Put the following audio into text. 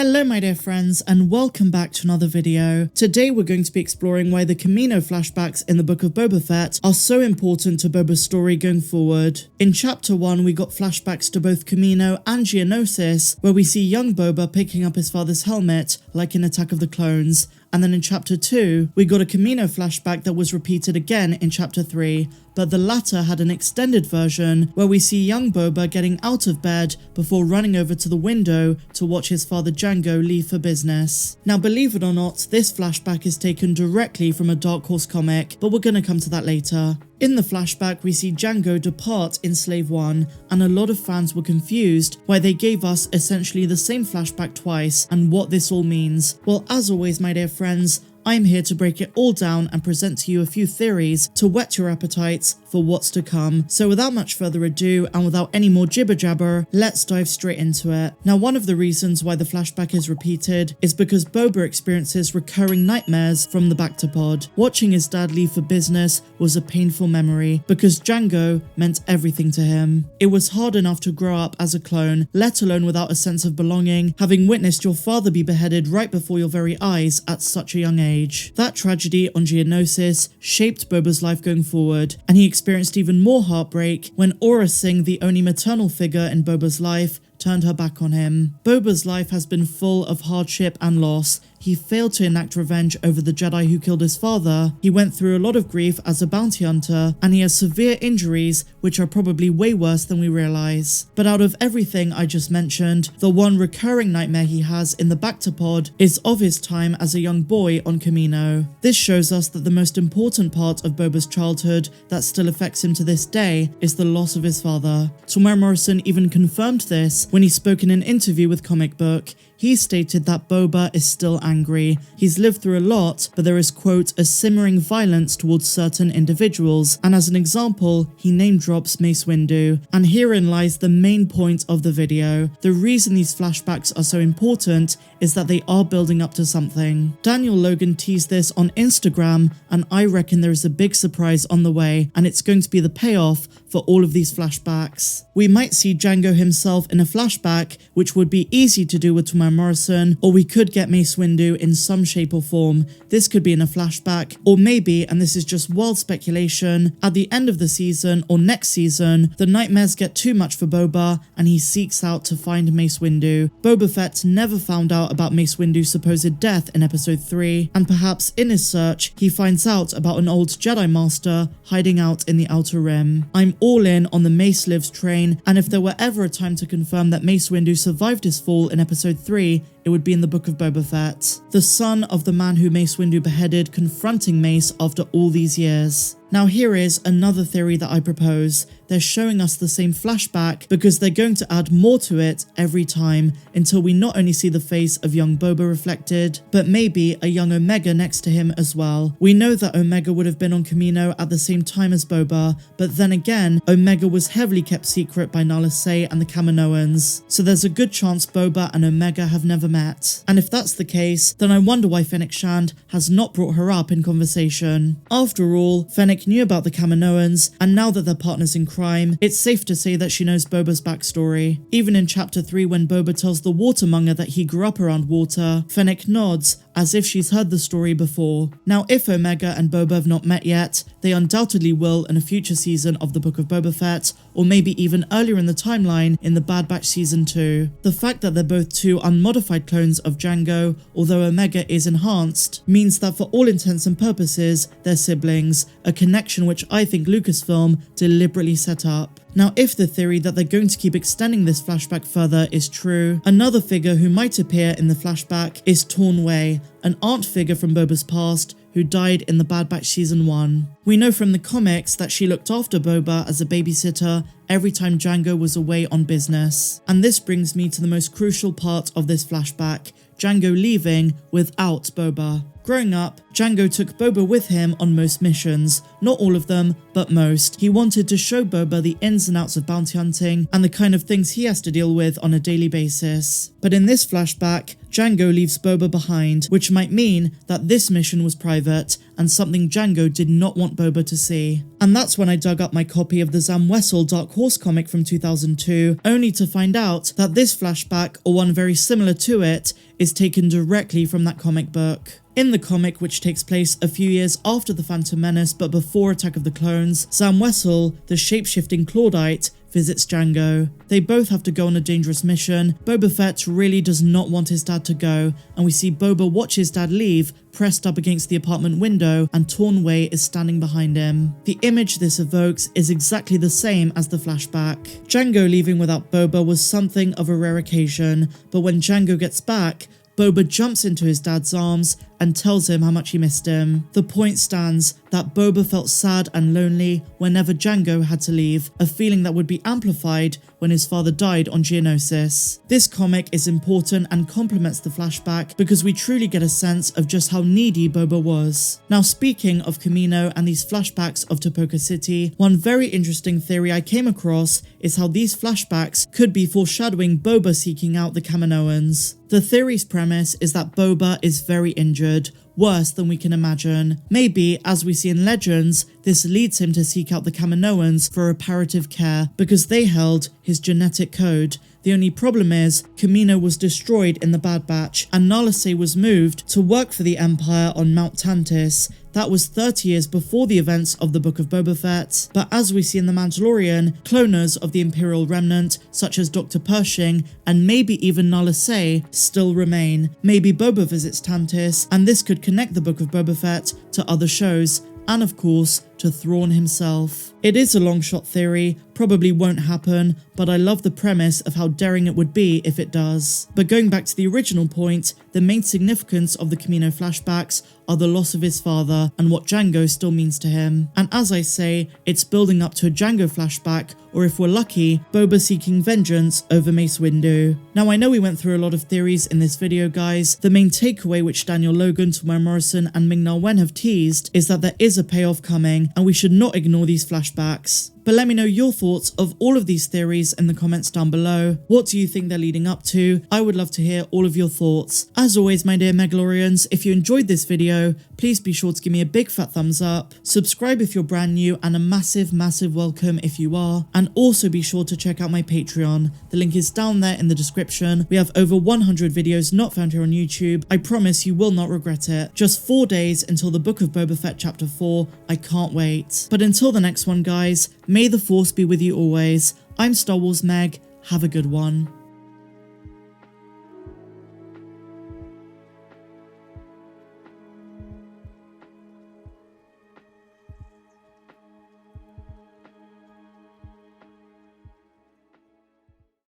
Hello my dear friends and welcome back to another video. Today we're going to be exploring why the Kamino flashbacks in the Book of Boba Fett are so important to Boba's story going forward. In chapter 1 we got flashbacks to both Kamino and Geonosis, where we see young Boba picking up his father's helmet like in Attack of the Clones. And then in chapter 2, we got a Kamino flashback that was repeated again in chapter 3, but the latter had an extended version where we see young Boba getting out of bed before running over to the window to watch his father Jango leave for business. Now believe it or not, this flashback is taken directly from a Dark Horse comic, but we're gonna come to that later. In the flashback, we see Jango depart in Slave 1, and a lot of fans were confused why they gave us essentially the same flashback twice and what this all means. Well, as always my dear friends, I'm here to break it all down and present to you a few theories to whet your appetites for what's to come. So without much further ado and without any more jibber jabber, let's dive straight into it. Now one of the reasons why the flashback is repeated is because Boba experiences recurring nightmares from the Bacta-Pod. Watching his dad leave for business was a painful memory because Jango meant everything to him. It was hard enough to grow up as a clone, let alone without a sense of belonging, having witnessed your father be beheaded right before your very eyes at such a young age. That tragedy on Geonosis shaped Boba's life going forward, and he experienced even more heartbreak when Aurra Sing, the only maternal figure in Boba's life, turned her back on him. Boba's life has been full of hardship and loss. He failed to enact revenge over the Jedi who killed his father. He went through a lot of grief as a bounty hunter, and he has severe injuries which are probably way worse than we realize. But out of everything I just mentioned, the one recurring nightmare he has in the Bacta-Pod is of his time as a young boy on Kamino. This shows us that the most important part of Boba's childhood that still affects him to this day is the loss of his father. Temuera Morrison even confirmed this when he spoke in an interview with Comic Book. He stated that Boba is still angry. He's lived through a lot, but there is, quote, a simmering violence towards certain individuals, and as an example, he name drops Mace Windu. And herein lies the main point of the video. The reason these flashbacks are so important is that they are building up to something. Daniel Logan teased this on Instagram, and I reckon there is a big surprise on the way, and it's going to be the payoff for all of these flashbacks. We might see Jango himself in a flashback, which would be easy to do with Temuera Morrison, or we could get Mace Windu in some shape or form. This could be in a flashback, or maybe, and this is just wild speculation, at the end of the season or next season, the nightmares get too much for Boba and he seeks out to find Mace Windu. Boba Fett never found out about Mace Windu's supposed death in episode 3, and perhaps in his search, he finds out about an old Jedi Master hiding out in the Outer Rim. I'm all in on the Mace Lives train, and if there were ever a time to confirm that Mace Windu survived his fall in episode 3, it would be in the Book of Boba Fett. The son of the man who Mace Windu beheaded confronting Mace after all these years. Now here is another theory that I propose. They're showing us the same flashback because they're going to add more to it every time until we not only see the face of young Boba reflected, but maybe a young Omega next to him as well. We know that Omega would have been on Kamino at the same time as Boba, but then again, Omega was heavily kept secret by Nala Se and the Kaminoans, so there's a good chance Boba and Omega have never met. And if that's the case, then I wonder why Fennec Shand has not brought her up in conversation. After all, Fennec knew about the Kaminoans, and now that they're partners in crime, it's safe to say that she knows Boba's backstory. Even in chapter 3 when Boba tells the watermonger that he grew up around water, Fennec nods as if she's heard the story before. Now if Omega and Boba have not met yet, they undoubtedly will in a future season of the Book of Boba Fett, or maybe even earlier in the timeline in the Bad Batch season 2. The fact that they're both two unmodified clones of Jango, although Omega is enhanced, means that for all intents and purposes, they're siblings, a connection which I think Lucasfilm deliberately set up. Now if the theory that they're going to keep extending this flashback further is true, another figure who might appear in the flashback is Taun We, an aunt figure from Boba's past who died in the Bad Batch season 1. We know from the comics that she looked after Boba as a babysitter every time Jango was away on business. And this brings me to the most crucial part of this flashback, Jango leaving without Boba. Growing up, Jango took Boba with him on most missions. Not all of them, but most. He wanted to show Boba the ins and outs of bounty hunting and the kind of things he has to deal with on a daily basis. But in this flashback, Jango leaves Boba behind, which might mean that this mission was private and something Jango did not want Boba to see. And that's when I dug up my copy of the Zam Wesell Dark Horse comic from 2002, only to find out that this flashback, or one very similar to it, is taken directly from that comic book. In the comic, which takes place a few years after the Phantom Menace but before Attack of the Clones, Zam Wesell, the shape-shifting Claudite, visits Jango. They both have to go on a dangerous mission. Boba Fett really does not want his dad to go, and we see Boba watch his dad leave, pressed up against the apartment window, and Taun We is standing behind him. The image this evokes is exactly the same as the flashback. Jango leaving without Boba was something of a rare occasion, but when Jango gets back, Boba jumps into his dad's arms and tells him how much he missed him. The point stands that Boba felt sad and lonely whenever Jango had to leave, a feeling that would be amplified when his father died on Geonosis. This comic is important and complements the flashback because we truly get a sense of just how needy Boba was. Now, speaking of Kamino and these flashbacks of Tipoca City, one very interesting theory I came across is how these flashbacks could be foreshadowing Boba seeking out the Kaminoans. The theory's premise is that Boba is very injured, worse than we can imagine. Maybe, as we see in Legends, this leads him to seek out the Kaminoans for reparative care because they held his genetic code. The only problem is, Kamino was destroyed in the Bad Batch, and Nala Se was moved to work for the Empire on Mount Tantiss. That was 30 years before the events of the Book of Boba Fett. But as we see in The Mandalorian, cloners of the Imperial Remnant, such as Dr. Pershing and maybe even Nala Se, still remain. Maybe Boba visits Tantiss, and this could connect the Book of Boba Fett to other shows, and of course, to Thrawn himself. It is a long shot theory, probably won't happen, but I love the premise of how daring it would be if it does. But going back to the original point, the main significance of the Kamino flashbacks are the loss of his father and what Jango still means to him. And as I say, it's building up to a Jango flashback, or if we're lucky, Boba seeking vengeance over Mace Windu. Now, I know we went through a lot of theories in this video, guys. The main takeaway which Daniel Logan, Temuera Morrison and Ming-Na Wen have teased is that there is a payoff coming, and we should not ignore these flashbacks. But let me know your thoughts of all of these theories in the comments down below. What do you think they're leading up to? I would love to hear all of your thoughts. As always, my dear Megalorians, if you enjoyed this video, please be sure to give me a big fat thumbs up, subscribe if you're brand new, and a massive welcome if you are, and also be sure to check out my Patreon. The link is down there in the description. We have over 100 videos not found here on YouTube. I promise you will not regret it. Just 4 days until the Book of Boba Fett Chapter 4. I can't wait. But until the next one, guys, may the Force be with you always. I'm Star Wars Meg. Have a good one.